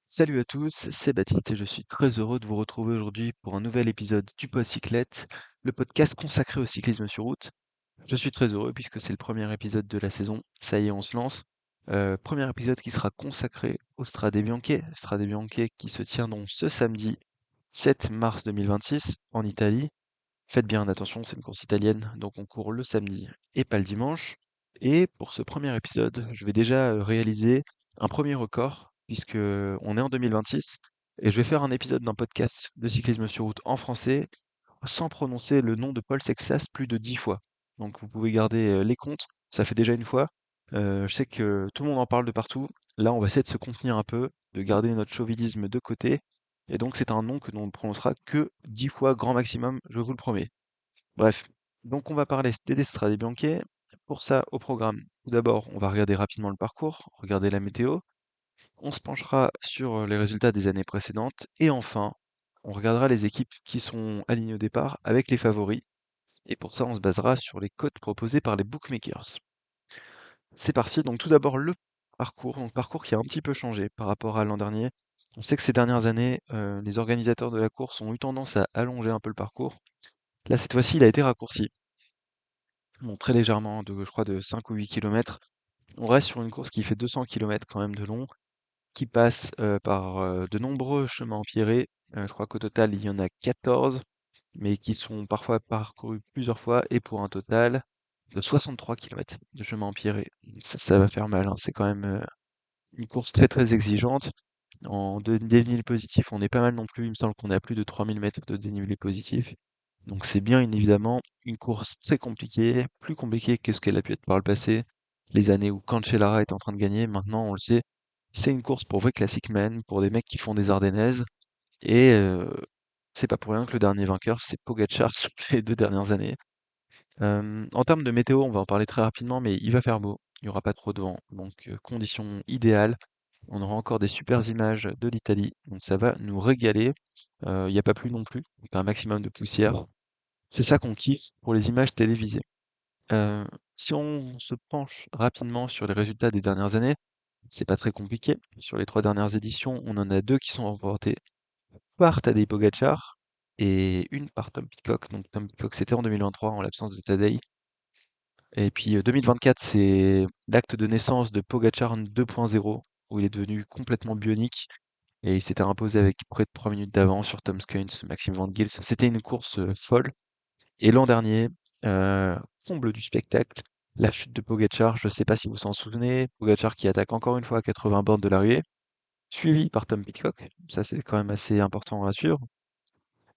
Salut à tous, c'est Baptiste et je suis très heureux de vous retrouver aujourd'hui pour un nouvel épisode du Pod Cyclette, le podcast consacré au cyclisme sur route. Je suis très heureux puisque c'est le premier épisode de la saison. Ça y est, on se lance. Premier épisode qui sera consacré au Strade Bianche. Strade Bianche qui se tient donc ce samedi 7 mars 2026 en Italie. Faites bien attention, c'est une course italienne, donc on court le samedi et pas le dimanche. Et pour ce premier épisode, je vais déjà réaliser un premier record, puisque on est en 2026, et je vais faire un épisode d'un podcast de cyclisme sur route en français, sans prononcer le nom de Paul Sexas plus de 10 fois. Donc vous pouvez garder les comptes, ça fait déjà une fois. Je sais que tout le monde en parle de partout. Là, on va essayer de se contenir un peu, de garder notre chauvinisme de côté. Et donc c'est un nom que l'on ne prononcera que 10 fois grand maximum, je vous le promets. Bref, donc on va parler des Strade Bianche. Pour ça, au programme, tout d'abord, on va regarder rapidement le parcours, regarder la météo. On se penchera sur les résultats des années précédentes. Et enfin, on regardera les équipes qui sont alignées au départ avec les favoris. Et pour ça, on se basera sur les cotes proposées par les bookmakers. C'est parti. Donc tout d'abord, le parcours. Donc parcours qui a un petit peu changé par rapport à l'an dernier. On sait que ces dernières années, les organisateurs de la course ont eu tendance à allonger un peu le parcours. Là, cette fois-ci, il a été raccourci. Bon, très légèrement, je crois de 5 ou 8 kilomètres. On reste sur une course qui fait 200 kilomètres quand même de long, qui passe par de nombreux chemins empierrés. Je crois qu'au total, il y en a 14, mais qui sont parfois parcourus plusieurs fois, et pour un total de 63 kilomètres de chemin empierré. Ça va faire mal, hein. C'est quand même une course très très exigeante. En dénivelé positif, on est pas mal non plus. Il me semble qu'on est à plus de 3000 mètres de dénivelé positif. Donc c'est bien évidemment une course très compliquée, plus compliquée que ce qu'elle a pu être par le passé. Les années où Cancellara était en train de gagner, maintenant on le sait, c'est une course pour vrais classic men, pour des mecs qui font des Ardennaises. Et c'est pas pour rien que le dernier vainqueur, c'est Pogacar sur les 2 dernières années. En termes de météo, on va en parler très rapidement, mais il va faire beau, il n'y aura pas trop de vent, donc conditions idéales. On aura encore des supers images de l'Italie, donc ça va nous régaler. Il n'y a pas plu non plus, donc un maximum de poussière. C'est ça qu'on kiffe pour les images télévisées. Euh, Si on se penche rapidement sur les résultats des dernières années, c'est pas très compliqué. Sur les 3 dernières éditions, on en a deux qui sont remportées par Tadej Pogacar et une par Tom Pidcock. Donc Tom Pidcock, c'était en 2023 en l'absence de Tadej. Et puis 2024, c'est l'acte de naissance de Pogacar 2.0, où il est devenu complètement bionique et il s'était imposé avec près de 3 minutes d'avance sur Tom Skuins, Maxime Van Gils. C'était une course folle. Et l'an dernier, comble du spectacle, la chute de Pogacar, je ne sais pas si vous s'en souvenez, Pogacar qui attaque encore une fois à 80 bornes de l'arrivée, suivi par Tom Pidcock. Ça, c'est quand même assez important à suivre.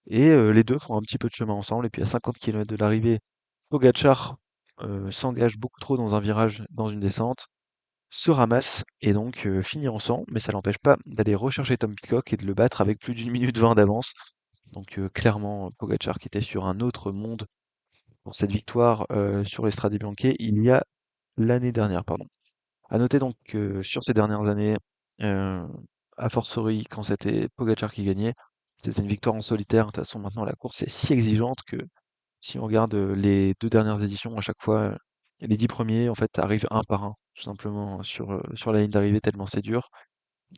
Et les deux font un petit peu de chemin ensemble. Et puis à 50 km de l'arrivée, Pogacar s'engage beaucoup trop dans un virage, dans une descente, se ramasse et donc finit en sang. Mais ça l'empêche pas d'aller rechercher Tom Pidcock et de le battre avec plus d'1 minute 20 d'avance. Donc clairement, Pogacar qui était sur un autre monde pour cette victoire sur l'Estrade Bianche il y a l'année dernière, pardon. À noter donc que sur ces dernières années, euh, a fortiori quand c'était Pogacar qui gagnait, c'était une victoire en solitaire. De toute façon, maintenant la course est si exigeante que si on regarde les 2 dernières éditions, à chaque fois, les 10 premiers en fait arrivent un par un, tout simplement sur la ligne d'arrivée tellement c'est dur.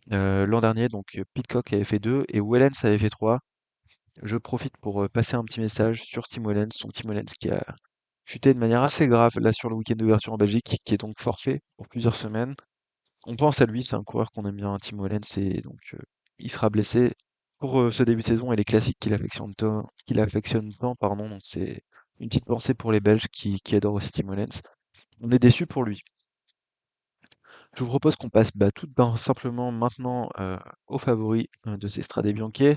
L'an dernier, donc Pidcock avait fait 2 et Wellens avait fait 3. Je profite pour passer un petit message sur Tim Wellens, son Tim Wellens qui a chuté de manière assez grave là sur le week-end d'ouverture en Belgique, qui est donc forfait pour plusieurs semaines. On pense à lui, c'est un coureur qu'on aime bien, Tim Wellens, et donc il sera blessé pour ce début de saison et les classiques qu'il affectionne tant, pardon. Donc c'est une petite pensée pour les Belges qui adorent aussi Tim Wellens. On est déçus pour lui. Je vous propose qu'on passe tout simplement maintenant aux favoris de ces Strade Bianche.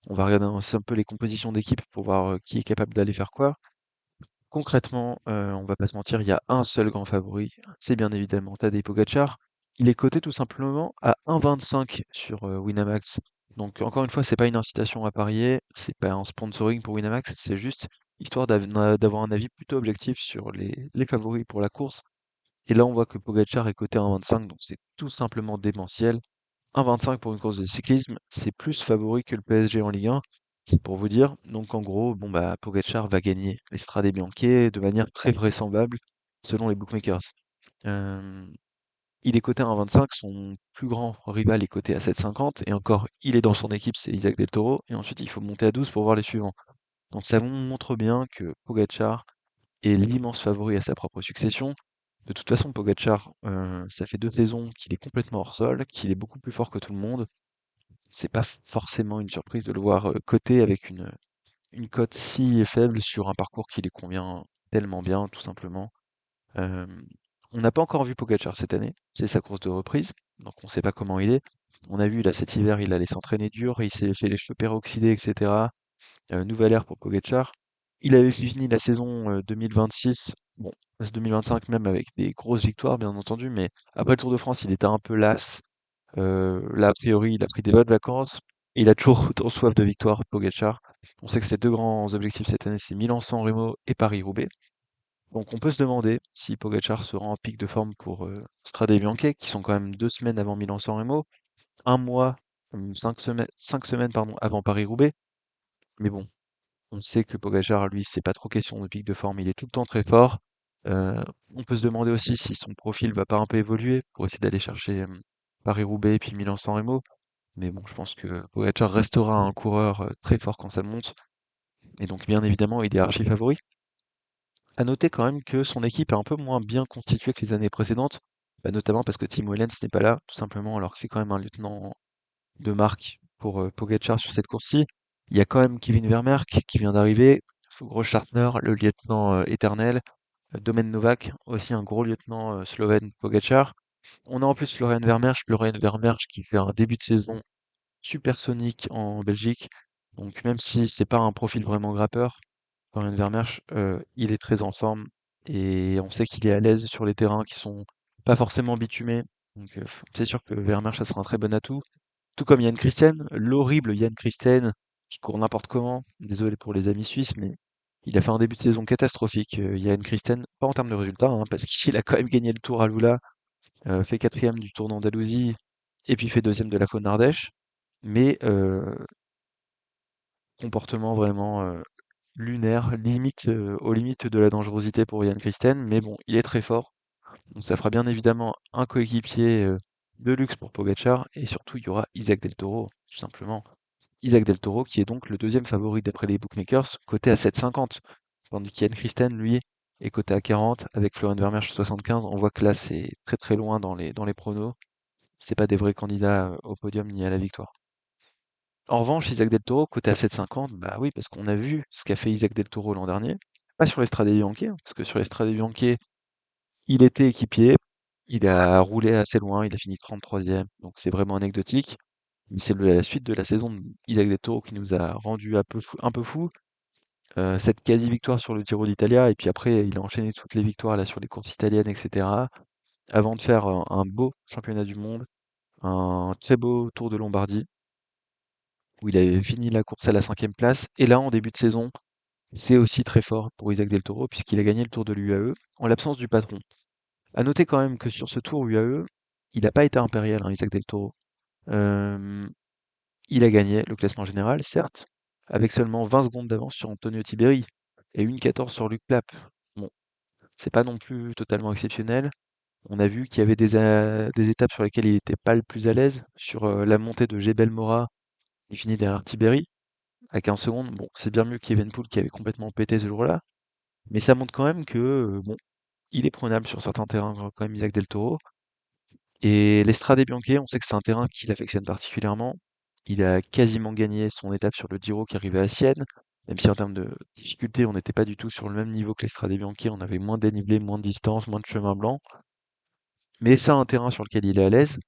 On va regarder un peu les compositions d'équipe pour voir qui est capable d'aller faire quoi. Concrètement, on va pas se mentir, il y a un seul grand favori, c'est bien évidemment Tadej Pogacar. Il est coté tout simplement à 1,25 sur Winamax. Donc encore une fois, c'est pas une incitation à parier, c'est pas un sponsoring pour Winamax, c'est juste histoire d'avoir un avis plutôt objectif sur les favoris pour la course. Et là, on voit que Pogacar est coté à 1,25, donc c'est tout simplement démentiel. 1,25 pour une course de cyclisme, c'est plus favori que le PSG en Ligue 1. C'est pour vous dire. Donc en gros, bon bah Pogacar va gagner l'Estrade Bianche de manière très vraisemblable selon les bookmakers. Euh, Il est coté à 1,25, son plus grand rival est coté à 7,50, et encore, il est dans son équipe, c'est Isaac Del Toro, et ensuite il faut monter à 12 pour voir les suivants. Donc ça montre bien que Pogacar est l'immense favori à sa propre succession. De toute façon, Pogacar, ça fait 2 saisons qu'il est complètement hors sol, qu'il est beaucoup plus fort que tout le monde. C'est pas forcément une surprise de le voir coté avec une cote si faible sur un parcours qui lui convient tellement bien, tout simplement. Euh, on n'a pas encore vu Pogacar cette année, c'est sa course de reprise, donc on ne sait pas comment il est. On a vu là cet hiver, il allait s'entraîner dur, il s'est fait les cheveux peroxydés, etc. Nouvelle ère pour Pogacar. Il avait fini la saison 2026, bon, c'est 2025 même avec des grosses victoires bien entendu, mais après le Tour de France, il était un peu las. Là, a priori, il a pris des bonnes vacances. Et il a toujours autant soif de victoire, Pogacar. On sait que ses deux grands objectifs cette année, c'est Milan-San Remo et Paris-Roubaix. Donc on peut se demander si Pogacar sera en pic de forme pour Strade Bianche, qui sont quand même 2 semaines avant Milan-San Remo, un mois, 5 semaines pardon, avant Paris-Roubaix. Mais bon, on sait que Pogacar, lui, c'est pas trop question de pic de forme, il est tout le temps très fort. Euh, on peut se demander aussi si son profil va pas un peu évoluer pour essayer d'aller chercher Paris-Roubaix et puis Milan-San Remo. Mais bon, je pense que Pogacar restera un coureur très fort quand ça monte. Et donc, bien évidemment, il est archi favori. À noter quand même que son équipe est un peu moins bien constituée que les années précédentes, bah, notamment parce que Tim Wellens n'est pas là, tout simplement, alors que c'est quand même un lieutenant de marque pour Pogacar sur cette course-ci. Il y a quand même Kevin Vermeerk qui vient d'arriver, gros Schartner, le lieutenant éternel, Domen Novak, aussi un gros lieutenant slovène Pogacar. On a en plus Florian Vermeersch qui fait un début de saison supersonique en Belgique. Donc même si c'est pas un profil vraiment grappeur, Florian Vermeersch, il est très en forme et on sait qu'il est à l'aise sur les terrains qui sont pas forcément bitumés. Donc c'est sûr que Vermeersch, ça sera un très bon atout. Tout comme Yann Christen, l'horrible Yann Christen, qui court n'importe comment. Désolé pour les amis suisses, mais il a fait un début de saison catastrophique, Yann Christen. Pas en termes de résultats, hein, parce qu'il a quand même gagné le Tour à Lula, fait quatrième du Tour d'Andalousie, et puis fait deuxième de la Faune d'Ardèche. Mais comportement vraiment lunaire, limite, aux limites de la dangerosité pour Yann Christen, mais bon, il est très fort. Donc ça fera bien évidemment un coéquipier de luxe pour Pogacar, et surtout il y aura Isaac Del Toro, tout simplement. Isaac Del Toro qui est donc le deuxième favori d'après les bookmakers, coté à 7,50. Tandis qu'Yann Christen, lui, est coté à 40, avec Florian Vermeersch 75. On voit que là c'est très très loin dans les pronos. C'est pas des vrais candidats au podium ni à la victoire. En revanche, Isaac Del Toro, coté à 7,50, bah oui, parce qu'on a vu ce qu'a fait Isaac Del Toro l'an dernier. Pas sur l'Estrade Bianche, hein, parce que sur l'Estrade Bianche, il était équipier, il a roulé assez loin, il a fini 33e, donc c'est vraiment anecdotique. Mais c'est la suite de la saison d'Isaac Del Toro qui nous a rendu un peu fou. Cette quasi-victoire sur le Giro d'Italia, et puis après, il a enchaîné toutes les victoires là sur les courses italiennes, etc. Avant de faire un beau championnat du monde, un très beau Tour de Lombardie, où il avait fini la course à la 5e place. Et là, en début de saison, c'est aussi très fort pour Isaac Del Toro, puisqu'il a gagné le Tour de l'UAE en l'absence du patron. À noter quand même que sur ce Tour UAE, il n'a pas été impérial, hein, Isaac Del Toro. Euh, il a gagné le classement général, certes, avec seulement 20 secondes d'avance sur Antonio Tiberi et 1,14 sur Luc Plapp. Bon, c'est pas non plus totalement exceptionnel. On a vu qu'il y avait des étapes sur lesquelles il n'était pas le plus à l'aise. Sur la montée de Jebel Mora, il finit derrière Tiberi à 15 secondes. Bon, c'est bien mieux qu'Evenpool qui avait complètement pété ce jour-là. Mais ça montre quand même que, bon, il est prenable sur certains terrains, quand même, Isaac Del Toro. Et l'Estrade Bianche, on sait que c'est un terrain qu'il affectionne particulièrement. Il a quasiment gagné son étape sur le Giro qui arrivait à Sienne, même si en termes de difficulté, on n'était pas du tout sur le même niveau que l'Estrade Bianche, on avait moins de dénivelé, moins de distance, moins de chemin blanc. Mais c'est un terrain sur lequel il est à l'aise.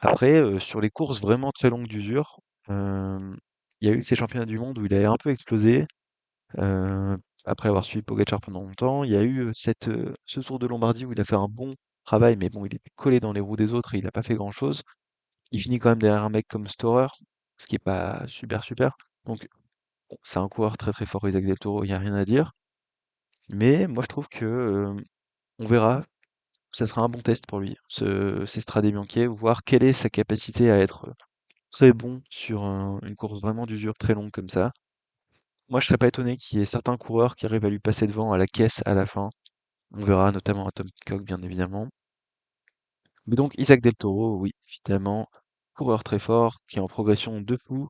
Après, sur les courses vraiment très longues d'usure, euh, il y a eu ces championnats du monde où il a un peu explosé, euh, après avoir suivi Pogacar pendant longtemps. Il y a eu ce Tour de Lombardie où il a fait un bon travail, mais bon, il était collé dans les roues des autres et il n'a pas fait grand-chose. Il finit quand même derrière un mec comme Storer, ce qui est pas super super. Donc bon, c'est un coureur très très fort, Isaac Del Toro, il y a rien à dire. Mais moi je trouve que on verra, ça sera un bon test pour lui, ces Strade Bianche, voir quelle est sa capacité à être très bon sur une course vraiment d'usure très longue comme ça. Moi je serais pas étonné qu'il y ait certains coureurs qui arrivent à lui passer devant à la caisse à la fin. On verra notamment à Tom Pitcock bien évidemment. Mais donc Isaac Del Toro, oui, évidemment, coureur très fort, qui est en progression de fou,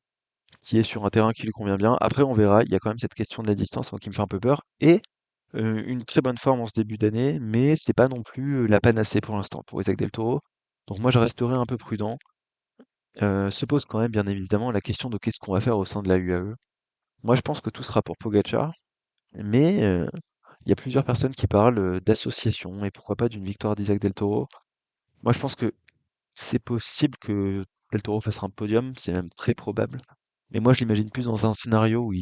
qui est sur un terrain qui lui convient bien. Après, on verra, il y a quand même cette question de la distance moi, qui me fait un peu peur. Et une très bonne forme en ce début d'année, mais c'est pas non plus la panacée pour l'instant pour Isaac Del Toro. Donc moi, je resterai un peu prudent. Se pose quand même, bien évidemment, la question de qu'est-ce qu'on va faire au sein de la UAE. Moi, je pense que tout sera pour Pogacar, mais il y a plusieurs personnes qui parlent d'association et pourquoi pas d'une victoire d'Isaac Del Toro. Moi, je pense que c'est possible que Del Toro fasse un podium, c'est même très probable. Mais moi, je l'imagine plus dans un scénario où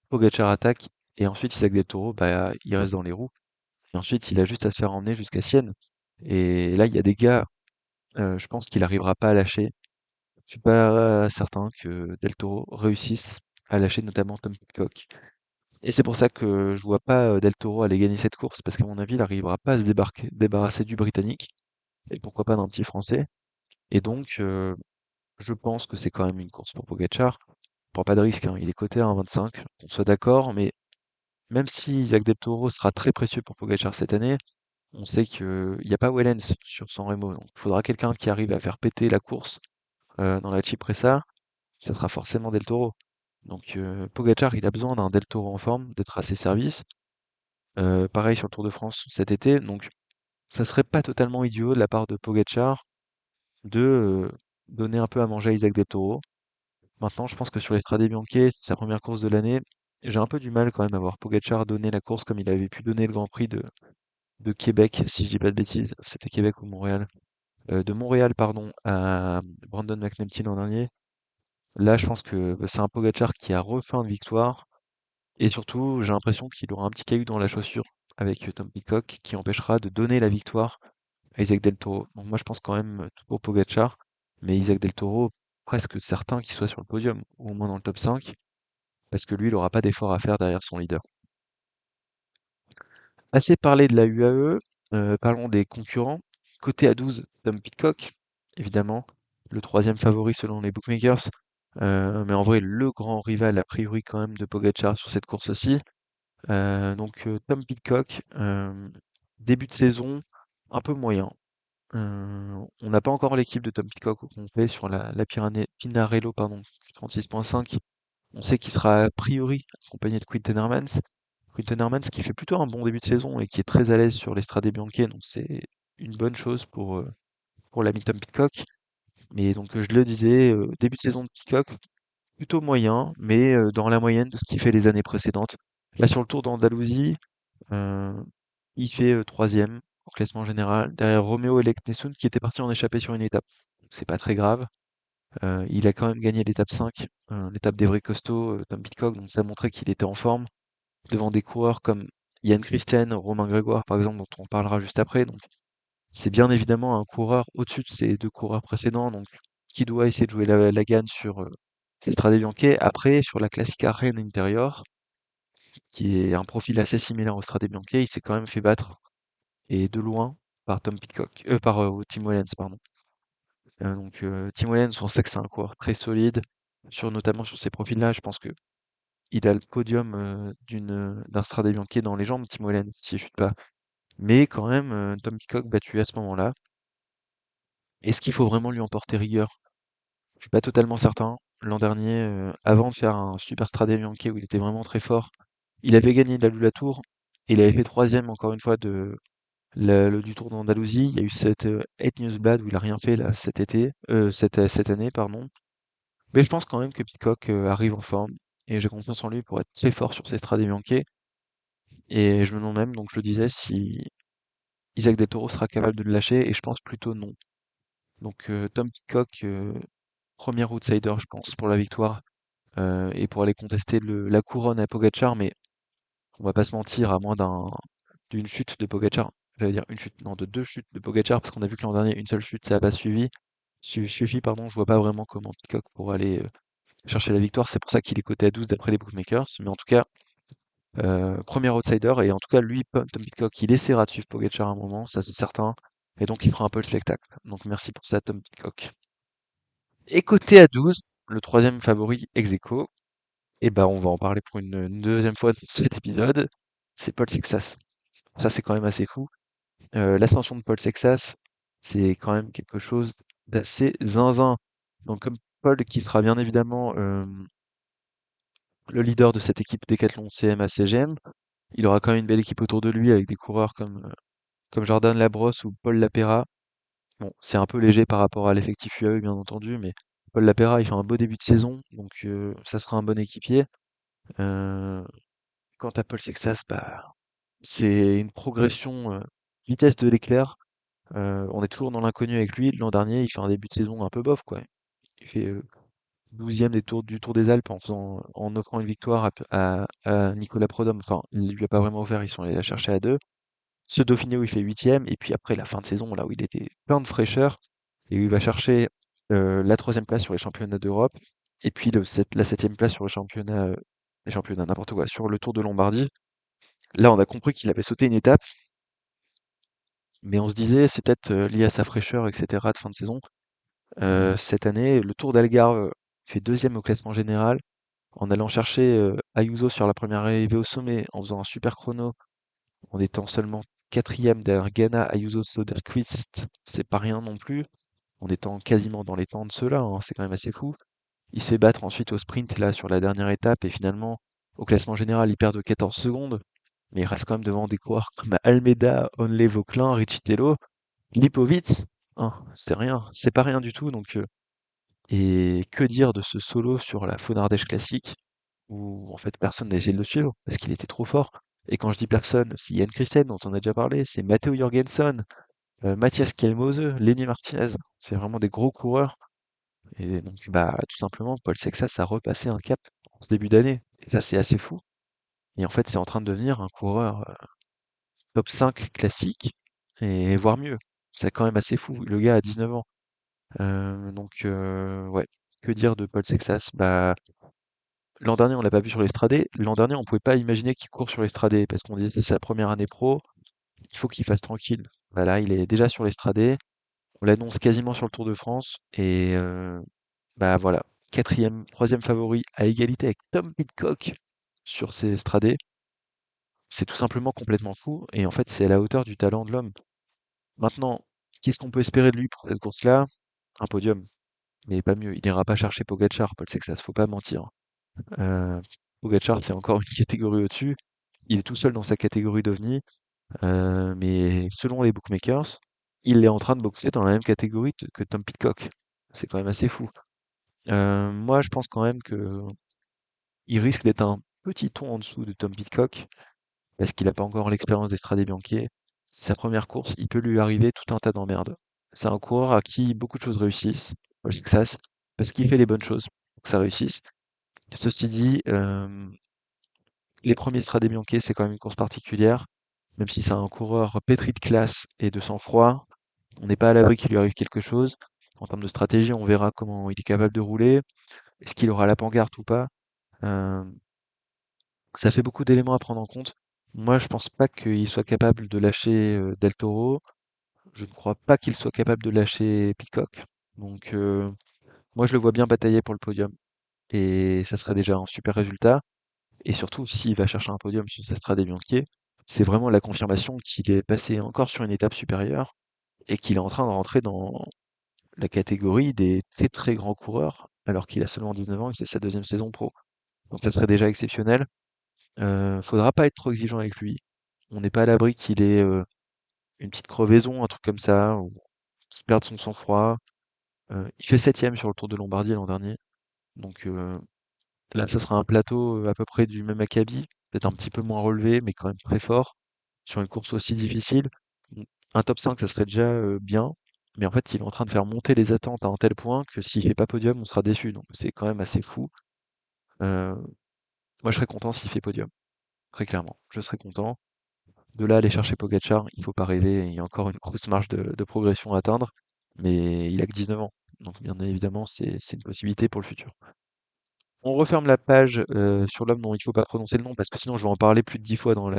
Pogacar attaque et ensuite Isaac Del Toro, bah, il reste dans les roues. Et ensuite, il a juste à se faire emmener jusqu'à Sienne. Et là, il y a des gars, je pense qu'il n'arrivera pas à lâcher. Je suis pas certain que Del Toro réussisse à lâcher notamment Tom Pidcock. Et c'est pour ça que je vois pas Del Toro aller gagner cette course, parce qu'à mon avis, il n'arrivera pas à débarrasser du Britannique, et pourquoi pas d'un petit Français. Et donc, je pense que c'est quand même une course pour Pogacar. Il prend pas de risque, hein. Il est coté à 1,25, qu'on soit d'accord, mais même si Isaac Del Toro sera très précieux pour Pogacar cette année, on sait qu'il n'y a pas Wellens sur San Remo, donc il faudra quelqu'un qui arrive à faire péter la course dans la Cipressa, ça sera forcément Del Toro. Donc Pogacar, il a besoin d'un Del Toro en forme, d'être à ses services. Pareil sur le Tour de France cet été, donc ça serait pas totalement idiot de la part de Pogacar de donner un peu à manger à Isaac Del Toro. Maintenant, je pense que sur l'Estrade Bianche, c'est sa première course de l'année, j'ai un peu du mal quand même à voir Pogacar donner la course comme il avait pu donner le Grand Prix de Québec, si je dis pas de bêtises. C'était Québec ou Montréal? De Montréal, pardon, à Brandon McNulty l'an dernier. Là, je pense que c'est un Pogacar qui a refait une victoire. Et surtout, j'ai l'impression qu'il aura un petit caillou dans la chaussure avec Tom Pidcock qui empêchera de donner la victoire à Isaac Del Toro. Donc moi, je pense quand même tout pour Pogacar, mais Isaac Del Toro, presque certain qu'il soit sur le podium, ou au moins dans le top 5, parce que lui, il n'aura pas d'effort à faire derrière son leader. Assez parlé de la UAE, parlons des concurrents. Côté A12, Tom Pidcock, évidemment, le troisième favori selon les bookmakers, mais en vrai, le grand rival a priori quand même de Pogacar sur cette course-ci. Tom Pidcock, début de saison un peu moyen. On n'a pas encore l'équipe de Tom Pidcock au complet sur la Pinarello, pardon, 36.5. On sait qu'il sera a priori accompagné de Quinten Hermans. Quinten Hermans qui fait plutôt un bon début de saison et qui est très à l'aise sur l'Estrade Bianche, donc c'est une bonne chose pour l'ami Tom Pidcock. Mais donc je le disais, début de saison de Pidcock, plutôt moyen, mais dans la moyenne de ce qu'il fait les années précédentes. Là sur le Tour d'Andalousie, Heu, il fait, 3e au classement général, derrière Romeo Eleknesun qui était parti en échappée sur une étape. C'est pas très grave. Il a quand même gagné l'étape 5, l'étape d'Evry Costo, Tom Pidcock, donc ça montrait qu'il était en forme, devant des coureurs comme Yann Christen, Romain Grégoire par exemple, dont on parlera juste après. Donc c'est bien évidemment un coureur au-dessus de ses 2 coureurs précédents, donc qui doit essayer de jouer la gagne sur, cette Strade Bianche. Après sur la Classica Rennes Interior, qui est un profil assez similaire au Strade Bianche, il s'est quand même fait battre et de loin par Tom Pidcock, Tim Wellens, pardon. Tim Wellens, on sait que c'est un coureur très solide, notamment sur ces profils-là. Je pense que il a le podium d'un Strade Bianche dans les jambes, Tim Wellens, si je chute pas. Mais quand même, Tom Pidcock battu à ce moment-là. Est-ce qu'il faut vraiment lui emporter rigueur? Je suis pas totalement certain. L'an dernier, avant de faire un super Strade Bianche où il était vraiment très fort, il avait gagné la Lula Tour et il avait fait troisième encore une fois du Tour d'Andalousie. Il y a eu cette 8 Newsblad où il a rien fait là cet été, cette année, pardon. Mais je pense quand même que Pidcock arrive en forme et j'ai confiance en lui pour être très fort sur ces Strade Bianche. Et je me demande même, donc je le disais, si Isaac Del Toro sera capable de le lâcher et je pense plutôt non. Tom Pidcock, premier outsider, je pense, pour la victoire et pour aller contester la couronne à Pogacar, mais on va pas se mentir, à moins d'une chute de Pogacar, j'allais dire une chute, non, de deux chutes de Pogacar, parce qu'on a vu que l'an dernier, une seule chute, ça n'a pas suffi, pardon, je vois pas vraiment comment Peacock pourrait aller chercher la victoire. C'est pour ça qu'il est coté à 12 d'après les bookmakers. Mais en tout cas, premier outsider, et en tout cas, lui, Tom Peacock, il essaiera de suivre Pogacar à un moment, ça c'est certain. Et donc il fera un peu le spectacle. Donc merci pour ça, Tom Peacock. Et coté à 12, le troisième favori ex aequo, et ben on va en parler pour une deuxième fois de cet épisode, c'est Paul Sexas. Ça c'est quand même assez fou. L'ascension de Paul Sexas, c'est quand même quelque chose d'assez zinzin. Donc comme Paul, qui sera bien évidemment le leader de cette équipe Decathlon CMA CGM, il aura quand même une belle équipe autour de lui avec des coureurs comme Jordan Labrosse ou Paul Lapera. Bon, c'est un peu léger par rapport à l'effectif UAE, bien entendu, mais Paul Lapera, il fait un beau début de saison, donc ça sera un bon équipier. Euh, Quant à Paul Sexas, bah, c'est une progression vitesse de l'éclair. On est toujours dans l'inconnu avec lui. L'an dernier, il fait un début de saison un peu bof, quoi. Il fait 12e du Tour des Alpes en offrant une victoire à Nicolas Prodhomme. Enfin, il lui a pas vraiment offert, ils sont allés la chercher à deux. Ce Dauphiné où il fait huitième, et puis après la fin de saison, là où il était plein de fraîcheur, et où il va chercher la troisième place sur les championnats d'Europe, et puis la septième place sur les championnats n'importe quoi, sur le Tour de Lombardie. Là, on a compris qu'il avait sauté une étape, mais on se disait c'est peut-être lié à sa fraîcheur, etc. de fin de saison. Cette année, le Tour d'Algarve fait deuxième au classement général, en allant chercher Ayuso sur la première arrivée au sommet, en faisant un super chrono, en étant seulement quatrième derrière Ghana, Ayuso, Soderquist, c'est pas rien non plus, en étant quasiment dans les temps de ceux-là, hein, c'est quand même assez fou. Il se fait battre ensuite au sprint là sur la dernière étape et finalement au classement général il perd de 14 secondes, mais il reste quand même devant des coureurs comme Almeida, Onley Vauclin, Richitello, Lipovic. Hein, c'est rien, c'est pas rien du tout donc et que dire de ce solo sur la Faune-Ardèche classique où en fait personne n'a essayé de le suivre parce qu'il était trop fort. Et quand je dis personne, c'est Yann Christen dont on a déjà parlé, c'est Matteo Jorgensen, Mathias Kelmose, Lenny Martinez. C'est vraiment des gros coureurs. Et donc, bah, tout simplement, Paul Sexas a repassé un cap en ce début d'année. Et ça, c'est assez fou. Et en fait, c'est en train de devenir un coureur top 5 classique, et voire mieux. C'est quand même assez fou. Le gars a 19 ans. Ouais. Que dire de Paul Sexas? Bah, l'an dernier, on l'a pas vu sur l'Estradé. L'an dernier, on pouvait pas imaginer qu'il court sur l'Estradé parce qu'on disait c'est sa première année pro, il faut qu'il fasse tranquille. Bah là, il est déjà sur l'Estradé. On l'annonce quasiment sur le Tour de France. Et bah voilà, quatrième, troisième favori à égalité avec Tom Pidcock sur ces Stradés. C'est tout simplement complètement fou. Et en fait, c'est à la hauteur du talent de l'homme. Maintenant, qu'est-ce qu'on peut espérer de lui pour cette course-là? Un podium. Mais pas mieux. Il n'ira pas chercher Pogacar, Paul Sexas, faut pas mentir. Euh, Pogacar, c'est encore une catégorie au-dessus. Il est tout seul dans sa catégorie d'OVNI. Mais selon les bookmakers, il est en train de boxer dans la même catégorie que Tom Pidcock. C'est quand même assez fou. Moi, je pense quand même que il risque d'être un petit ton en dessous de Tom Pidcock, parce qu'il n'a pas encore l'expérience d'Estrade Bianchi. C'est sa première course, il peut lui arriver tout un tas d'emmerdes. C'est un coureur à qui beaucoup de choses réussissent, au Texas, parce qu'il fait les bonnes choses pour que ça réussisse. Ceci dit, les premiers Strade Bianchi, c'est quand même une course particulière, même si c'est un coureur pétri de classe et de sang-froid. On n'est pas à l'abri qu'il lui arrive quelque chose. En termes de stratégie, on verra comment il est capable de rouler. Est-ce qu'il aura la pancarte ou pas? Euh, Ça fait beaucoup d'éléments à prendre en compte. Moi, je pense pas qu'il soit capable de lâcher Del Toro. Je ne crois pas qu'il soit capable de lâcher Pitcock. Donc, moi, je le vois bien batailler pour le podium. Et ça serait déjà un super résultat. Et surtout, s'il va chercher un podium sur sa Strade Bianchi, c'est vraiment la confirmation qu'il est passé encore sur une étape supérieure et qu'il est en train de rentrer dans la catégorie des très très grands coureurs, alors qu'il a seulement 19 ans et c'est sa deuxième saison pro. Donc, ça serait déjà exceptionnel. Faudra pas être trop exigeant avec lui. On n'est pas à l'abri qu'il ait une petite crevaison, un truc comme ça, ou qu'il perde son sang-froid. Il fait septième sur le Tour de Lombardie l'an dernier. Donc là, ça sera un plateau à peu près du même acabit, peut-être un petit peu moins relevé, mais quand même très fort, sur une course aussi difficile. Un top 5, ça serait déjà bien, mais en fait, il est en train de faire monter les attentes à un tel point que s'il fait pas podium, on sera déçu. Donc c'est quand même assez fou. Euh, Moi, je serais content s'il fait podium, très clairement. Je serais content. De là, aller chercher Pogacar, il faut pas rêver, il y a encore une grosse marge de progression à atteindre, mais il a que 19 ans. Donc bien évidemment, c'est une possibilité pour le futur. On referme la page sur l'homme dont il faut pas prononcer le nom, parce que sinon je vais en parler plus de 10 fois dans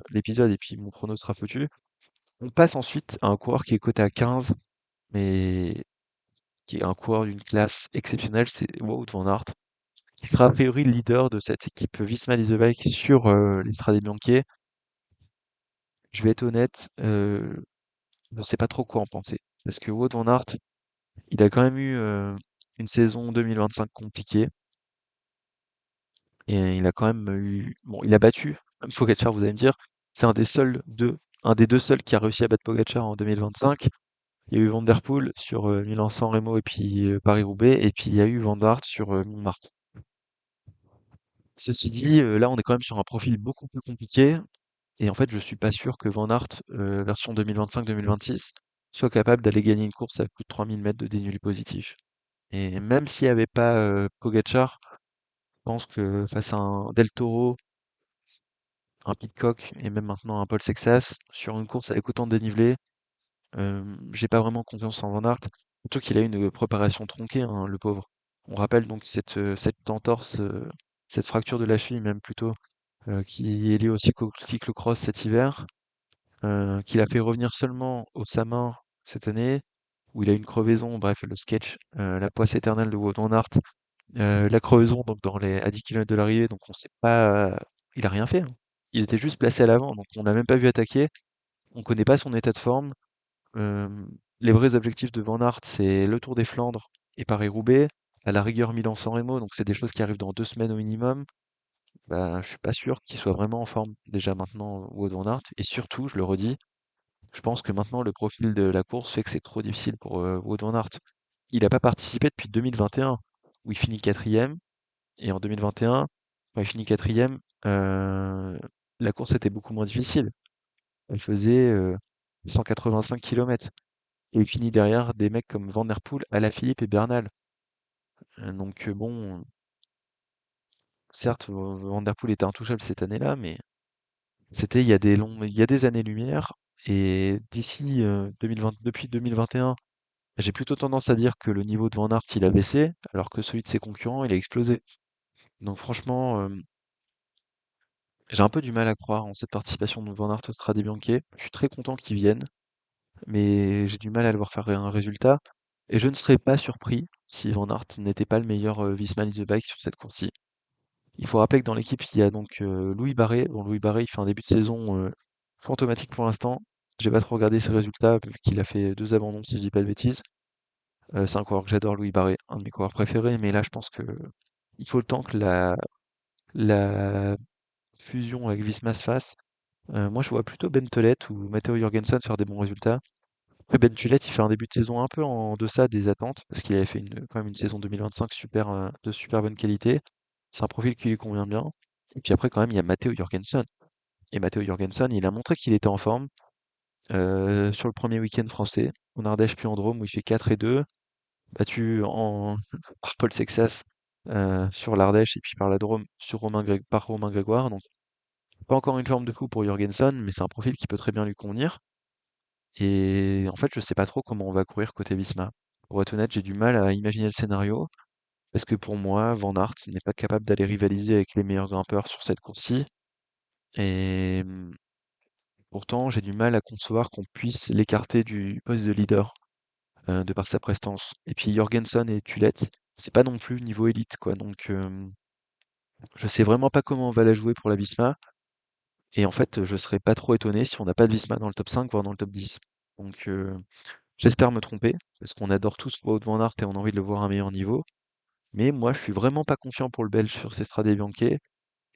l'épisode, et puis mon chrono sera foutu. On passe ensuite à un coureur qui est coté à 15, mais qui est un coureur d'une classe exceptionnelle, c'est Wout van Aert, qui sera a priori le leader de cette équipe Visma Leasebike sur l'Estrade Bianchi. Je vais être honnête, je sais pas trop quoi en penser. Parce que Wout van Aert, il a quand même eu une saison 2025 compliquée. Et il a quand même eu. Bon, il a battu même Pogacar, vous allez me dire. C'est un des deux seuls qui a réussi à battre Pogacar en 2025. Il y a eu Van Der Poel sur Milan-San Remo et puis Paris-Roubaix. Et puis il y a eu Van Aert sur Montmartre. Ceci dit, là, on est quand même sur un profil beaucoup plus compliqué. Et en fait, je suis pas sûr que Van Aert, version 2025-2026, soit capable d'aller gagner une course à plus de 3000 mètres de dénivelé positif. Et même s'il n'y avait pas Pogacar, je pense que face à un Del Toro, un Pidcock et même maintenant un Paul Sexas, sur une course avec autant de dénivelé, j'ai pas vraiment confiance en Van Aert. Surtout qu'il a une préparation tronquée, hein, le pauvre. On rappelle donc cette entorse, cette fracture de la cheville même plutôt, qui est liée au cyclocross cet hiver, qu'il a fait revenir seulement au Samin cette année, où il a eu une crevaison, bref, le sketch, la poisse éternelle de Wout van Aert, la crevaison donc à 10 km de l'arrivée, donc on sait pas, il a rien fait, hein. Il était juste placé à l'avant, donc on l'a même pas vu attaquer. On connaît pas son état de forme. Les vrais objectifs de Van Aert, c'est le Tour des Flandres et Paris-Roubaix, à la rigueur Milan-San Remo, donc c'est des choses qui arrivent dans 2 semaines au minimum. Bah, je suis pas sûr qu'il soit vraiment en forme déjà maintenant, Wout van Aert. Et surtout, je le redis, je pense que maintenant le profil de la course fait que c'est trop difficile pour Wout van Aert. Il n'a pas participé depuis 2021, où il finit quatrième. Et en 2021, quand il finit quatrième, la course était beaucoup moins difficile. Elle faisait 185 km. Et il finit derrière des mecs comme Van Der Poel, Alaphilippe et Bernal. Donc bon, certes, Van Der Poel était intouchable cette année-là, mais c'était il y a des années-lumière. Et depuis 2021, j'ai plutôt tendance à dire que le niveau de Van Aert, il a baissé, alors que celui de ses concurrents, il a explosé. Donc franchement, j'ai un peu du mal à croire en cette participation de Van Aert au Strade Bianche. Je suis très content qu'il vienne, mais j'ai du mal à le voir faire un résultat. Et je ne serais pas surpris si Van Aert n'était pas le meilleur Visma Lead the Bike sur cette course-ci. Il faut rappeler que dans l'équipe, il y a donc Louis Barré. Bon, Louis Barré, il fait un début de saison fantomatique pour l'instant. J'ai pas trop regardé ses résultats, vu qu'il a fait 2 abandons, si je dis pas de bêtises. C'est un coureur que j'adore, Louis Barré, un de mes coureurs préférés, mais là, je pense que il faut le temps que la fusion avec Visma se fasse. Moi, je vois plutôt Ben Tolet ou Matteo Jorgensen faire des bons résultats. Après, Ben Tullet, il fait un début de saison un peu en deçà des attentes, parce qu'il avait fait quand même une saison 2025 de super bonne qualité. C'est un profil qui lui convient bien. Et puis après, quand même, il y a Matteo Jorgensen. Et Matteo Jorgensen, il a montré qu'il était en forme sur le premier week-end français, en Ardèche puis en Drôme, où il fait 4 et 2, battu par Paul Sexas sur l'Ardèche et puis par la Drôme par Romain Grégoire. Donc, pas encore une forme de fou pour Jorgensen, mais c'est un profil qui peut très bien lui convenir. Et en fait, je sais pas trop comment on va courir côté Visma. Pour être honnête, j'ai du mal à imaginer le scénario, parce que pour moi, Van Aert n'est pas capable d'aller rivaliser avec les meilleurs grimpeurs sur cette course-ci. Et pourtant, j'ai du mal à concevoir qu'on puisse l'écarter du poste de leader, de par sa prestance. Et puis Jorgensen et Tullet, c'est pas non plus niveau élite, quoi. Donc, je sais vraiment pas comment on va la jouer pour la Visma. Et en fait, je serais pas trop étonné si on n'a pas de Visma dans le top 5, voire dans le top 10. Donc, j'espère me tromper, parce qu'on adore tous Wout van Aert et on a envie de le voir à un meilleur niveau. Mais moi, je suis vraiment pas confiant pour le Belge sur ces Strade Bianche.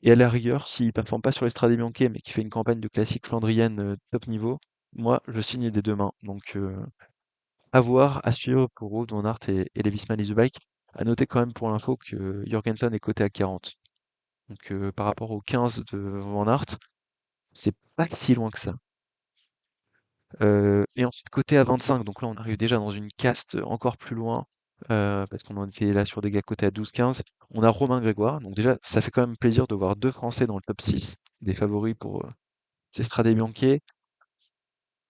Et à la rigueur, s'il performe pas sur les Strade Bianche, mais qu'il fait une campagne de classique flandrienne top niveau, moi, je signe des deux mains. Donc, à voir, à suivre pour Wout van Aert et les Visma Lease Bike. À noter quand même pour l'info que Jorgensen est coté à 40. Donc, par rapport aux 15 de Van Aert, c'est pas si loin que ça. Et ensuite côté à 25, donc là on arrive déjà dans une caste encore plus loin, parce qu'on en était là sur des gars cotés à 12-15. On a Romain Grégoire, donc déjà ça fait quand même plaisir de voir 2 Français dans le top 6 des favoris pour ces Strade Bianche.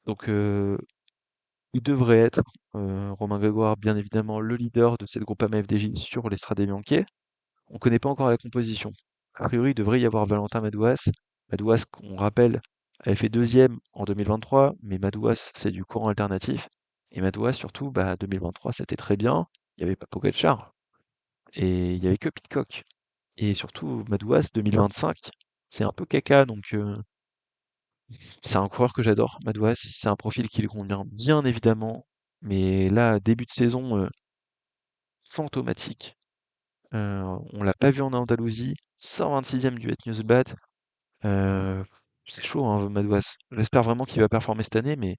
Donc il devrait être, Romain Grégoire, bien évidemment le leader de cette Groupama FDJ sur les Strade Bianche. On connaît pas encore la composition. A priori, il devrait y avoir Valentin Madouas. Madouas, qu'on rappelle, avait fait deuxième en 2023, mais Madouas, c'est du courant alternatif. Et Madouas, surtout, bah, 2023, c'était très bien. Il n'y avait pas Pogacar et il y avait que Pidcock. Et surtout, Madouas, 2025, c'est un peu caca, donc C'est un coureur que j'adore, Madouas. C'est un profil qui lui convient bien évidemment. Mais là, début de saison, fantomatique. On l'a pas vu en Andalousie. 126e du Het Newsblad. Euh, c'est chaud, hein, Madouas. J'espère vraiment qu'il va performer cette année, mais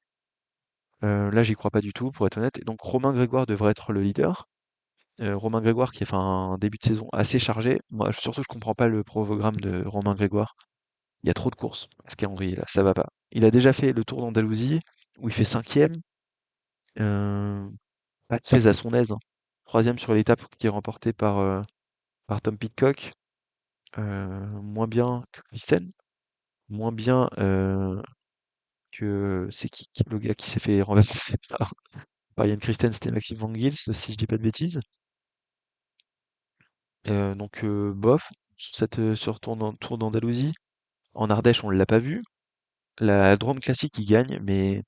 là, j'y crois pas du tout, pour être honnête. Et donc, Romain Grégoire devrait être le leader. Romain Grégoire qui a fait un début de saison assez chargé. Moi, surtout, je comprends pas le programme de Romain Grégoire. Il y a trop de courses à ce calendrier là, ça va pas. Il a déjà fait le Tour d'Andalousie où il fait cinquième, euh, pas très à son aise, hein. Troisième sur l'étape qui est remportée par Tom Pidcock, moins bien que Christen, moins bien que le gars qui s'est fait renverser par Yann Christen, c'était Maxime Van Gils, si je dis pas de bêtises. Donc bof, sur Tour d'Andalousie. En Ardèche, on l'a pas vu. La Drôme Classique, il gagne, mais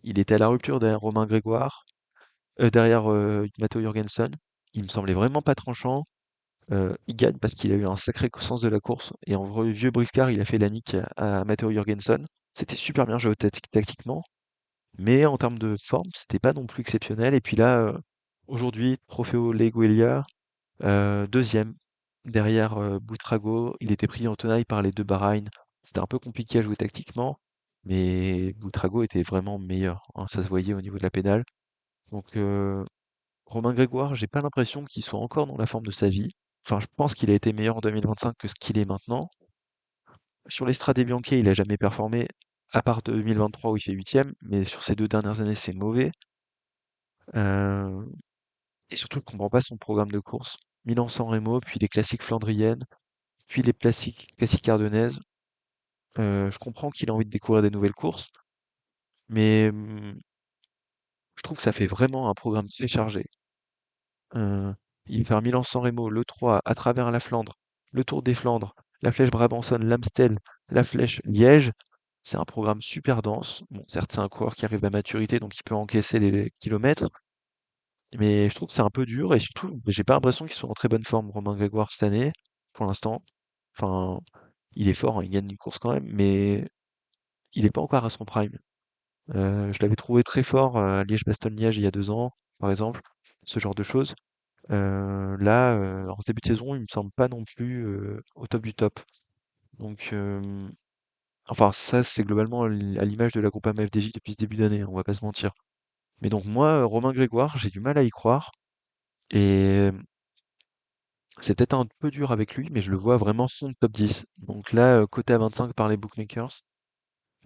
il était à la rupture derrière Romain Grégoire, derrière Matteo Jorgensen. Il me semblait vraiment pas tranchant. Il gagne parce qu'il a eu un sacré sens de la course. Et en vrai, vieux briscard, il a fait la nique à Matteo Jorgensen. C'était super bien joué tactiquement. Mais en termes de forme, c'était pas non plus exceptionnel. Et puis là, aujourd'hui, Trofeo Leguelia, deuxième, derrière Boutrago. Il était pris en tenaille par les deux Bahreïn. C'était un peu compliqué à jouer tactiquement. Mais Boutrago était vraiment meilleur, hein, ça se voyait au niveau de la pédale. Donc Romain Grégoire, j'ai pas l'impression qu'il soit encore dans la forme de sa vie. Enfin, je pense qu'il a été meilleur en 2025 que ce qu'il est maintenant. Sur l'Estrade Bianche, il a jamais performé, à part 2023 où il fait huitième, mais sur ces deux dernières années, c'est mauvais. Euh, et surtout, je comprends pas son programme de course. Milan-San Remo, puis les classiques flandriennes, puis les classiques ardennaises. Je comprends qu'il a envie de découvrir des nouvelles courses, mais je trouve que ça fait vraiment un programme très chargé. Heu, il va faire Milan-San Remo, le 3 à travers la Flandre, le Tour des Flandres, la Flèche Brabançonne, l'Amstel, la Flèche Liège. C'est un programme super dense. Bon, certes, c'est un coureur qui arrive à maturité, donc il peut encaisser les kilomètres, mais je trouve que c'est un peu dur et surtout, j'ai pas l'impression qu'il soit en très bonne forme, Romain Grégoire, cette année, pour l'instant. Enfin, il est fort, hein, il gagne une course quand même, mais il est pas encore à son prime. Je l'avais trouvé très fort à Liège-Bastogne-Liège il y a 2 ans, par exemple, ce genre de choses. Là, en ce début de saison, il me semble pas non plus au top du top. Donc, enfin, ça, c'est globalement à l'image de la Groupama FDJ depuis ce début d'année, hein, on va pas se mentir. Mais donc, moi, Romain Grégoire, j'ai du mal à y croire. Et c'est peut-être un peu dur avec lui, mais je le vois vraiment fond de top 10. Donc là, coté à 25 par les bookmakers,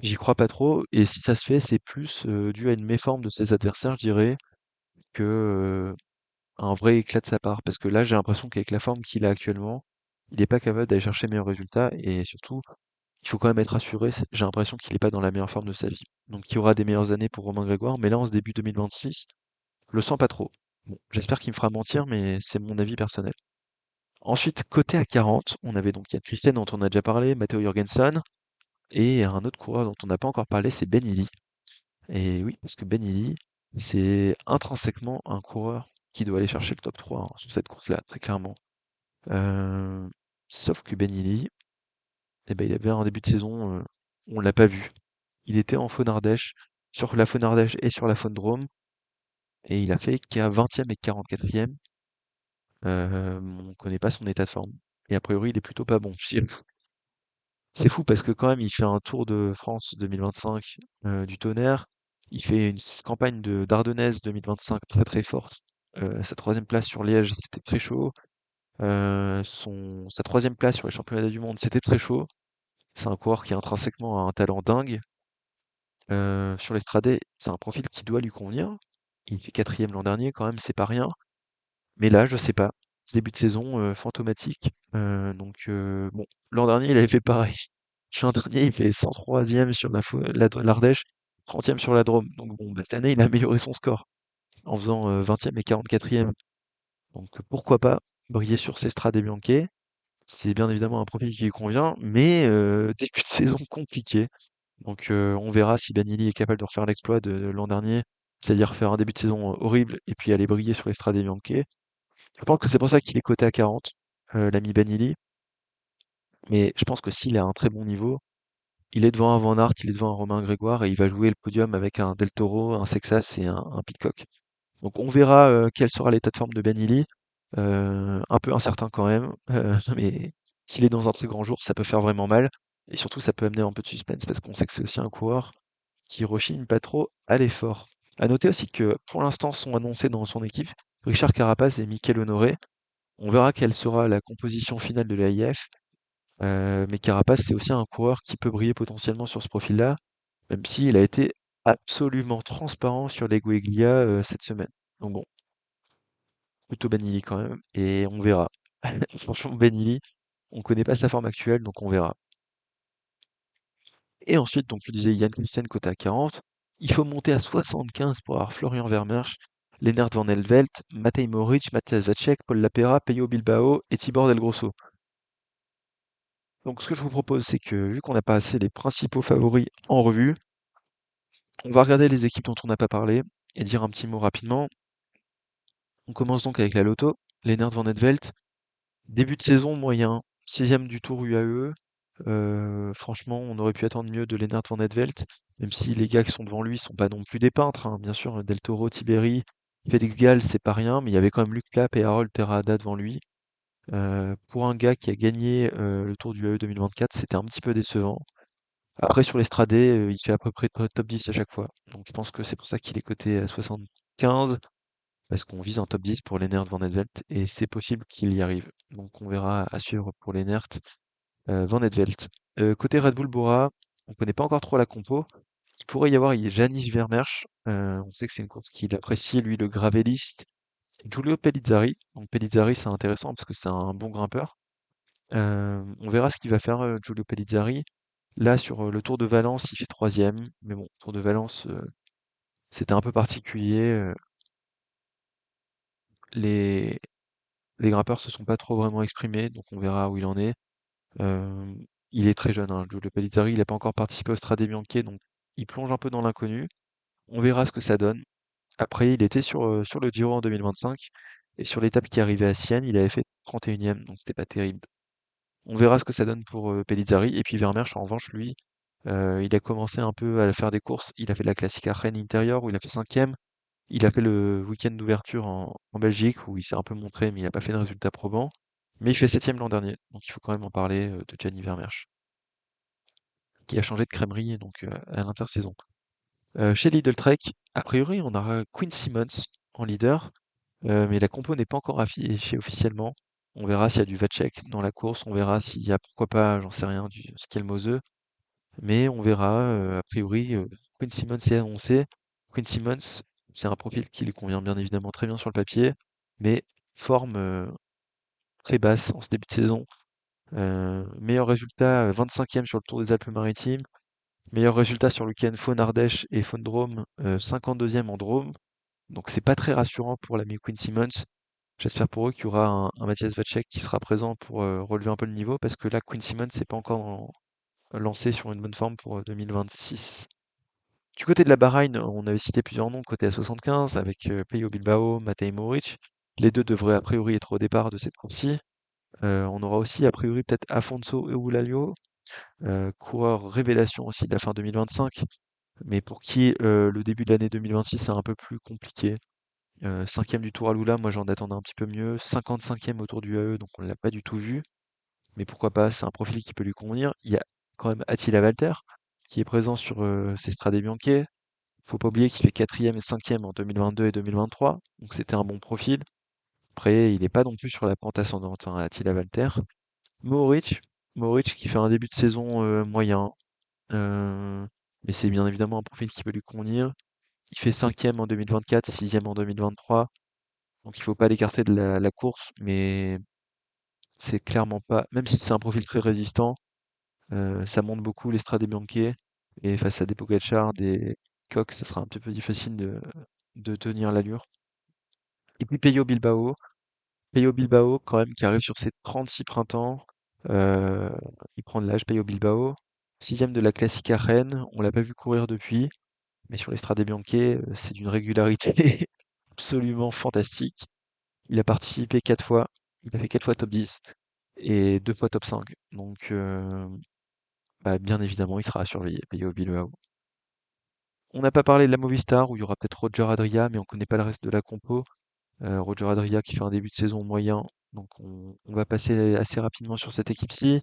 j'y crois pas trop. Et si ça se fait, c'est plus dû à une méforme de ses adversaires, je dirais, que un vrai éclat de sa part. Parce que là, j'ai l'impression qu'avec la forme qu'il a actuellement, il n'est pas capable d'aller chercher meilleurs résultats. Et surtout, il faut quand même être assuré. J'ai l'impression qu'il n'est pas dans la meilleure forme de sa vie. Donc, il y aura des meilleures années pour Romain Grégoire. Mais là, en ce début 2026, je le sens pas trop. Bon, j'espère qu'il me fera mentir, mais c'est mon avis personnel. Ensuite, côté à 40, on avait donc Yann Christen dont on a déjà parlé, Matteo Jorgensen, et un autre coureur dont on n'a pas encore parlé, c'est Ben Illy. Et oui, parce que Ben Illy, c'est intrinsèquement un coureur qui doit aller chercher le top 3 hein, sur cette course-là, très clairement. Heu, sauf que Ben Illy, eh ben, il avait un début de saison, on l'a pas vu. Il était en Faune Ardèche, sur la Faune Ardèche et sur la Faune Drôme, et il a fait qu'à 20e et 44e. On connaît pas son état de forme. Et a priori, il est plutôt pas bon. C'est fou parce que quand même, il fait un Tour de France 2025 du tonnerre. Il fait une campagne de d'Ardennaise 2025 très très forte. Sa troisième place sur Liège, c'était très chaud. Sa troisième place sur les championnats du monde, c'était très chaud. C'est un coureur qui intrinsèquement a un talent dingue. Sur l'Estradé, c'est un profil qui doit lui convenir. Il fait quatrième l'an dernier, quand même, c'est pas rien. Mais là, je sais pas. Ce début de saison fantomatique. Bon, l'an dernier, il avait fait pareil. L'an dernier, il fait 103e sur l'Ardèche, 30e sur la Drôme. Donc bon, bah, cette année, il a amélioré son score en faisant 20e et 44e. Donc pourquoi pas briller sur ces Strade Bianche. C'est bien évidemment un profil qui lui convient, mais début de saison compliqué. Donc on verra si Banili est capable de refaire l'exploit de l'an dernier, c'est-à-dire faire un début de saison horrible et puis aller briller sur les Strade Bianche. Je pense que c'est pour ça qu'il est coté à 40, l'ami Banili. Mais je pense que s'il a un très bon niveau, Il est devant un Van Aert, il est devant un Romain Grégoire et il va jouer le podium avec un Del Toro, un Sexas et un Pidcock. Donc on verra quel sera l'état de forme de Ben. Un peu incertain quand même, mais s'il est dans un très grand jour, ça peut faire vraiment mal. Et surtout, ça peut amener un peu de suspense parce qu'on sait que c'est aussi un coureur qui rechigne pas trop à l'effort. À noter aussi que pour l'instant sont annoncés dans son équipe Richard Carapace et Mikel Honoré. On verra quelle sera la composition finale de l'AIF, mais Carapace c'est aussi un coureur qui peut briller potentiellement sur ce profil-là, même s'il a été absolument transparent sur les Gueglia cette semaine. Donc bon, plutôt Benili quand même, et on verra. Franchement, Benili, on connaît pas sa forme actuelle, donc on verra. Et ensuite, donc tu disais Yann Nielsen côté à 40. Il faut monter à 75 pour avoir Florian Vermeersch, Lennart Van Elvelt, Matej Moric, Matthias Vacek, Paul Lapera, Peyo Bilbao et Tibor Del Grosso. Donc ce que je vous propose, c'est que vu qu'on a passé les principaux favoris en revue, on va regarder les équipes dont on n'a pas parlé et dire un petit mot rapidement. On commence donc avec la Lotto, Lennart Van Elvelt. Début de saison moyen, sixième du Tour UAE. Franchement, on aurait pu attendre mieux de Lennart Van Etvelt, même si les gars qui sont devant lui sont pas non plus des peintres, hein. Bien sûr, Del Toro, Tiberi, Félix Gall, c'est pas rien, mais il y avait quand même Luc Plapp et Harold Terrada devant lui. Pour un gars qui a gagné le Tour du UAE 2024, c'était un petit peu décevant. Après, sur l'Estradé, il fait à peu près top 10 à chaque fois. Donc je pense que c'est pour ça qu'il est coté à 75, parce qu'on vise un top 10 pour Lennart Van Etvelt, et c'est possible qu'il y arrive. Donc on verra à suivre pour Lennart. Van Etvelt. Côté Red Bull Bora, on connaît pas encore trop la compo. Il pourrait y avoir Janis Vermeersch. On sait que c'est une course qu'il apprécie, lui, le gravelliste. Giulio Pellizzari. Donc Pellizzari, c'est intéressant parce que c'est un bon grimpeur. On verra ce qu'il va faire, Giulio Pellizzari. Là, sur le Tour de Valence, il fait troisième. Mais bon, Tour de Valence, c'était un peu particulier. Les, les grimpeurs se sont pas trop vraiment exprimés, donc on verra où il en est. Euh, il est très jeune, hein, Giulio Pellizzari, il n'a pas encore participé au Strade Bianche, donc il plonge un peu dans l'inconnu. On verra ce que ça donne. Après, il était sur le Giro en 2025, et sur l'étape qui arrivait à Sienne, il avait fait 31e, donc c'était pas terrible. On verra ce que ça donne pour Pellizzari. Et puis Vermeersch, en revanche, lui, il a commencé un peu à faire des courses. Il a fait de la classique à Rennes intérieure, où il a fait cinquième. Il a fait le week-end d'ouverture en Belgique, où il s'est un peu montré, mais il n'a pas fait de résultat probant. Mais il fait septième l'an dernier, donc il faut quand même en parler de Gianni Vermeersch, qui a changé de crèmerie donc à l'intersaison. Chez Lidl Trek, a priori, on aura Quinn Simmons en leader, mais la compo n'est pas encore affichée officiellement. On verra s'il y a du Vacek dans la course, on verra s'il y a, pourquoi pas, j'en sais rien, du Skelmose, mais on verra. A priori, Quinn Simmons est annoncé. Quinn Simmons, c'est un profil qui lui convient bien évidemment très bien sur le papier, mais forme très basse en ce début de saison. Meilleur résultat, 25e sur le Tour des Alpes-Maritimes. Meilleur résultat sur le week-end Faune-Ardèche et Faune-Drôme, 52e en Drôme. Donc c'est pas très rassurant pour l'ami Quinn Simmons. J'espère pour eux qu'il y aura un Matthias Vacek qui sera présent pour relever un peu le niveau, parce que là, Quinn Simmons n'est pas encore lancé sur une bonne forme pour 2026. Du côté de la Bahreïn, on avait cité plusieurs noms côté à 75, avec Peyo Bilbao, Matej Moric. Les deux devraient a priori être au départ de cette course-ci. On aura aussi a priori peut-être Afonso Eulalio, coureur révélation aussi de la fin 2025, mais pour qui le début de l'année 2026 est un peu plus compliqué. 5e du Tour à Lula, moi j'en attendais un petit peu mieux. 55e au Tour du AE, donc on ne l'a pas du tout vu. Mais pourquoi pas, c'est un profil qui peut lui convenir. Il y a quand même Attila Valter, qui est présent sur ces Strade Bianche. Faut pas oublier qu'il fait 4e et 5e en 2022 et 2023, donc c'était un bon profil. Après, il n'est pas non plus sur la pente ascendante, hein, Attila Valter. Mohoric, Mohoric qui fait un début de saison moyen, euh, mais c'est bien évidemment un profil qui peut lui convenir. Il fait 5e en 2024, 6e en 2023, donc il faut pas l'écarter de la course, mais c'est clairement pas, même si c'est un profil très résistant, ça monte beaucoup les Strade Bianche, et face à des Pogacar, des Coq, ça sera un petit peu difficile de tenir l'allure. Et puis Peyo Bilbao quand même qui arrive sur ses 36 printemps, euh, il prend de l'âge, Peyo Bilbao. Sixième de la Classique à Rennes, on l'a pas vu courir depuis, mais sur les Strade Bianche, c'est d'une régularité absolument fantastique. Il a participé 4 fois, il a fait 4 fois top 10 et 2 fois top 5. Donc bah, bien évidemment, il sera à surveiller, Pello Bilbao. On n'a pas parlé de la Movistar, où il y aura peut-être Roger Adria, mais on connaît pas le reste de la compo. Roger Adria qui fait un début de saison moyen, donc on va passer assez rapidement sur cette équipe-ci.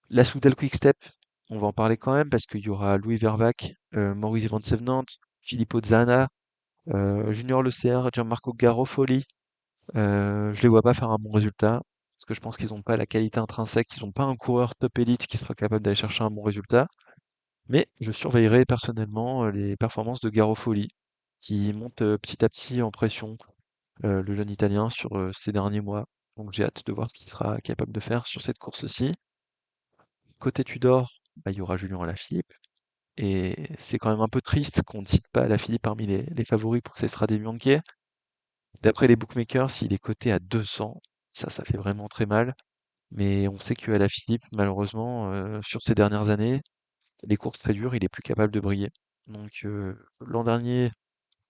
La Soudal Quick-Step, on va en parler quand même, parce qu'il y aura Louis Vervac, Maurice Van Sevenant, Filippo Zana, Junior Leclerc, Gianmarco Garofoli. Je les vois pas faire un bon résultat, parce que je pense qu'ils n'ont pas la qualité intrinsèque, ils n'ont pas un coureur top élite qui sera capable d'aller chercher un bon résultat. Mais je surveillerai personnellement les performances de Garofoli, qui monte petit à petit en pression, le jeune Italien, sur ces derniers mois. Donc j'ai hâte de voir ce qu'il sera capable de faire sur cette course-ci. Côté Tudor, bah, il y aura Julien Alaphilippe. Et c'est quand même un peu triste qu'on ne cite pas Alaphilippe parmi les favoris pour ces Strade Bianche. D'après les bookmakers, s'il est coté à 200, ça fait vraiment très mal. Mais on sait que Alaphilippe, malheureusement, sur ces dernières années, les courses très dures, il est plus capable de briller. Donc l'an dernier,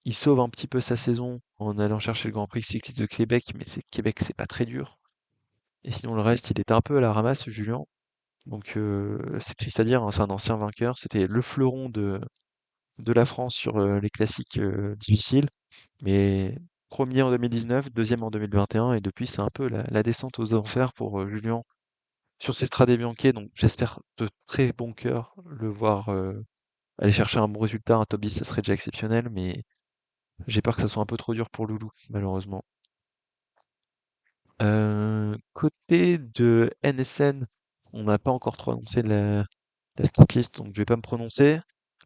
il sauve un petit peu sa saison en allant chercher le Grand Prix cycliste de Québec, mais Québec, c'est pas très dur. Et sinon le reste, il était un peu à la ramasse, Julien. Donc c'est triste à dire, hein, c'est un ancien vainqueur. C'était le fleuron de la France sur les classiques difficiles. Mais premier en 2019, deuxième en 2021, et depuis c'est un peu la descente aux enfers pour Julien sur ces Strade Bianche. Donc j'espère de très bon cœur le voir aller chercher un bon résultat, un top 10, ça serait déjà exceptionnel, mais j'ai peur que ça soit un peu trop dur pour Loulou, malheureusement. Côté de NSN, on n'a pas encore trop annoncé la start list, donc je vais pas me prononcer.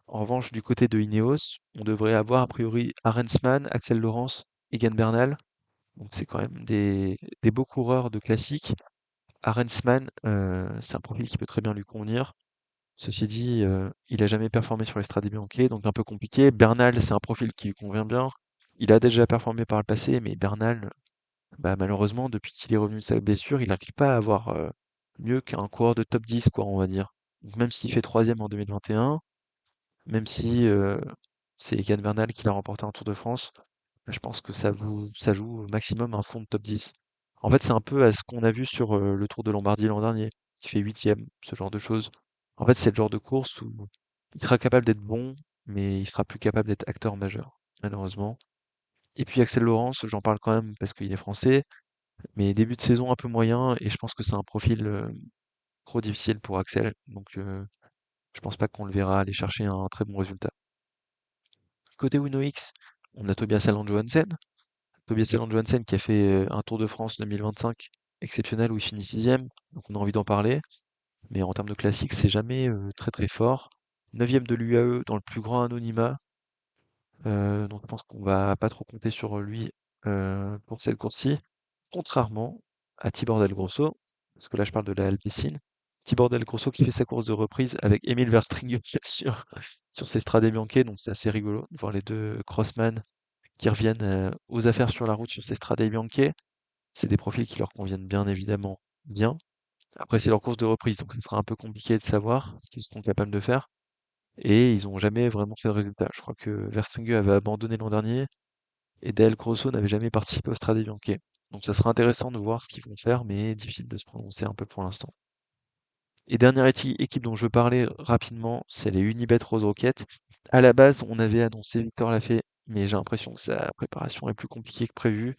En revanche, du côté de Ineos, on devrait avoir a priori Arensman, Axel Laurence, Egan Bernal. Donc c'est quand même des beaux coureurs de classique. Arensman, c'est un profil qui peut très bien lui convenir. Ceci dit, il a jamais performé sur les Strade Bianche, donc un peu compliqué. Bernal, c'est un profil qui lui convient bien. Il a déjà performé par le passé, mais Bernal, bah, malheureusement, depuis qu'il est revenu de sa blessure, il n'arrive pas à avoir mieux qu'un coureur de top 10, quoi, on va dire. Donc même s'il fait troisième en 2021, même si c'est Egan Bernal qui l'a remporté un Tour de France, je pense que ça joue au maximum un fond de top 10. En fait, c'est un peu à ce qu'on a vu sur le Tour de Lombardie l'an dernier, qui fait huitième, ce genre de choses. En fait, c'est le genre de course où il sera capable d'être bon, mais il sera plus capable d'être acteur majeur, malheureusement. Et puis Axel Laurence, j'en parle quand même parce qu'il est français, mais début de saison un peu moyen, et je pense que c'est un profil trop difficile pour Axel, donc je pense pas qu'on le verra aller chercher un très bon résultat. Côté Uno X, on a Tobias Allan Johansen. Tobias Allan Johansen qui a fait un Tour de France 2025 exceptionnel où il finit sixième, donc on a envie d'en parler. Mais en termes de classique, c'est jamais très très fort. Neuvième de l'UAE dans le plus grand anonymat, donc je pense qu'on va pas trop compter sur lui pour cette course-ci. Contrairement à Tibor Del Grosso, parce que là je parle de la Alpecin, Tibor Del Grosso qui fait sa course de reprise avec Emil Verstringen sur ses Strade Bianche, donc c'est assez rigolo de voir les deux crossman qui reviennent aux affaires sur la route sur ces Strade Bianche. C'est des profils qui leur conviennent bien évidemment bien. Après, c'est leur course de reprise, donc ce sera un peu compliqué de savoir ce qu'ils seront capables de faire. Et ils n'ont jamais vraiment fait de résultat. Je crois que Verstinger avait abandonné l'an dernier et Del Grosso n'avait jamais participé au Strade Bianche. Donc ça sera intéressant de voir ce qu'ils vont faire, mais difficile de se prononcer un peu pour l'instant. Et dernière équipe dont je veux parler rapidement, c'est les Unibet Rose Rocket. À la base, on avait annoncé Victor Lafay, mais j'ai l'impression que sa préparation est plus compliquée que prévu.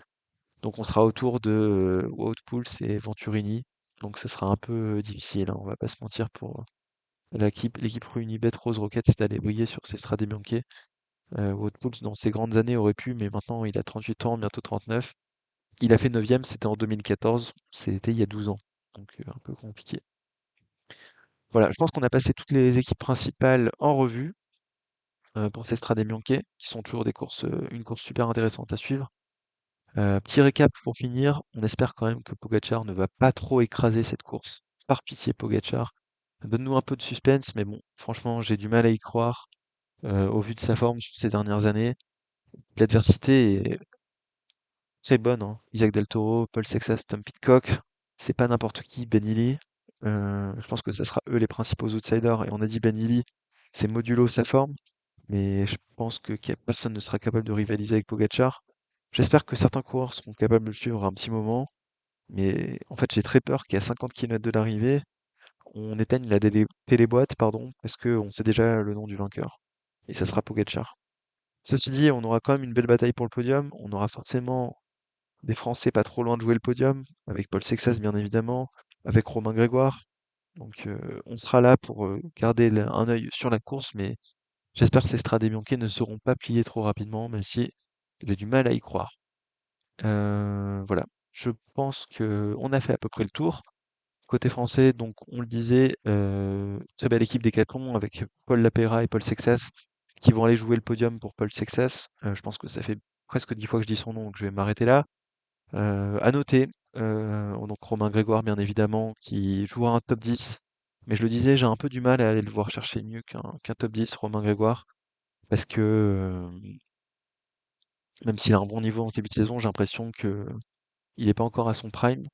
Donc on sera autour de Wout Poels et Venturini. Donc ça sera un peu difficile, hein, on va pas se mentir pour l'équipe Unibet Rose Rocket, c'est d'aller briller sur ces Strade Bianche. Wout Poels dans ses grandes années aurait pu, mais maintenant il a 38 ans, bientôt 39. Il a fait 9e, c'était en 2014, c'était il y a 12 ans. Donc un peu compliqué. Voilà, je pense qu'on a passé toutes les équipes principales en revue pour ces Strade Bianche, qui sont toujours une course super intéressante à suivre. Petit récap pour finir, on espère quand même que Pogacar ne va pas trop écraser cette course. Par pitié, Pogacar. Donne-nous un peu de suspense, mais bon, franchement, j'ai du mal à y croire au vu de sa forme sur ces dernières années. L'adversité est très bonne, hein. Isaac Del Toro, Paul Sexas, Tom Pidcock, c'est pas n'importe qui, Ben Illy. Je pense que ça sera eux les principaux outsiders. Et on a dit Ben Illy, c'est modulo sa forme, mais je pense que personne ne sera capable de rivaliser avec Pogacar. J'espère que certains coureurs seront capables de le suivre un petit moment. Mais en fait, j'ai très peur qu'à 50 km de l'arrivée, on éteigne la téléboîte, pardon, parce qu'on sait déjà le nom du vainqueur. Et ça sera Pogacar. Ceci dit, on aura quand même une belle bataille pour le podium. On aura forcément des Français pas trop loin de jouer le podium, avec Paul Sexas bien évidemment, avec Romain Grégoire. Donc on sera là pour garder un œil sur la course, mais j'espère que ces Strade Bianche ne seront pas pliés trop rapidement, même si j'ai du mal à y croire. Voilà, je pense que on a fait à peu près le tour. Côté français, donc on le disait, très belle équipe Décathlon avec Paul Lapeyra et Paul Sexas qui vont aller jouer le podium pour Paul Sexas. Je pense que ça fait presque 10 fois que je dis son nom, donc je vais m'arrêter là. À noter, donc Romain Grégoire bien évidemment qui jouera un top 10. Mais je le disais, j'ai un peu du mal à aller le voir chercher mieux qu'un top 10, Romain Grégoire, parce que même s'il a un bon niveau en ce début de saison, j'ai l'impression que il n'est pas encore à son prime.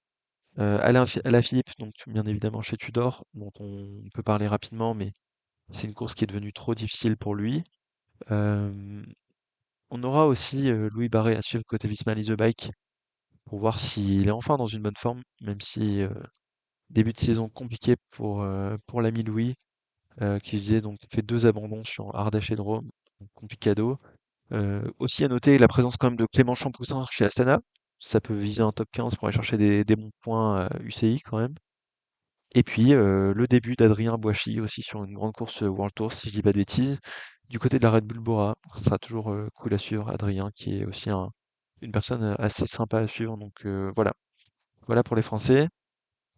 Alaphilippe, donc bien évidemment chez Tudor, dont on peut parler rapidement, mais c'est une course qui est devenue trop difficile pour lui. Euh, on aura aussi Louis Barré à suivre côté Visma Lease the Bike pour voir s'il est enfin dans une bonne forme, même si début de saison compliqué pour l'ami Louis, qui faisait donc fait 2 abandons sur Ardèche et Drôme, donc complicado. Aussi à noter la présence quand même de Clément Champoussin chez Astana. Ça peut viser un top 15 pour aller chercher des bons points UCI quand même. Et puis le début d'Adrien Boissy aussi sur une grande course World Tour, si je dis pas de bêtises, du côté de la Red Bull Bora. Ce sera toujours cool à suivre. Adrien qui est aussi une personne assez sympa à suivre. Donc voilà. Voilà pour les Français.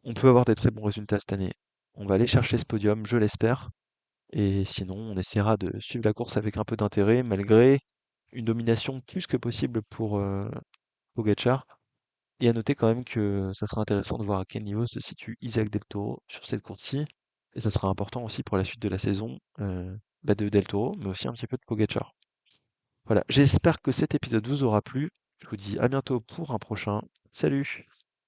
On peut avoir des très bons résultats cette année. On va aller chercher ce podium, je l'espère. Et sinon, on essaiera de suivre la course avec un peu d'intérêt, malgré une domination plus que possible pour Pogacar. Et à noter quand même que ça sera intéressant de voir à quel niveau se situe Isaac Del Toro sur cette course-ci. Et ça sera important aussi pour la suite de la saison de Del Toro, mais aussi un petit peu de Pogacar. Voilà, j'espère que cet épisode vous aura plu. Je vous dis à bientôt pour un prochain. Salut!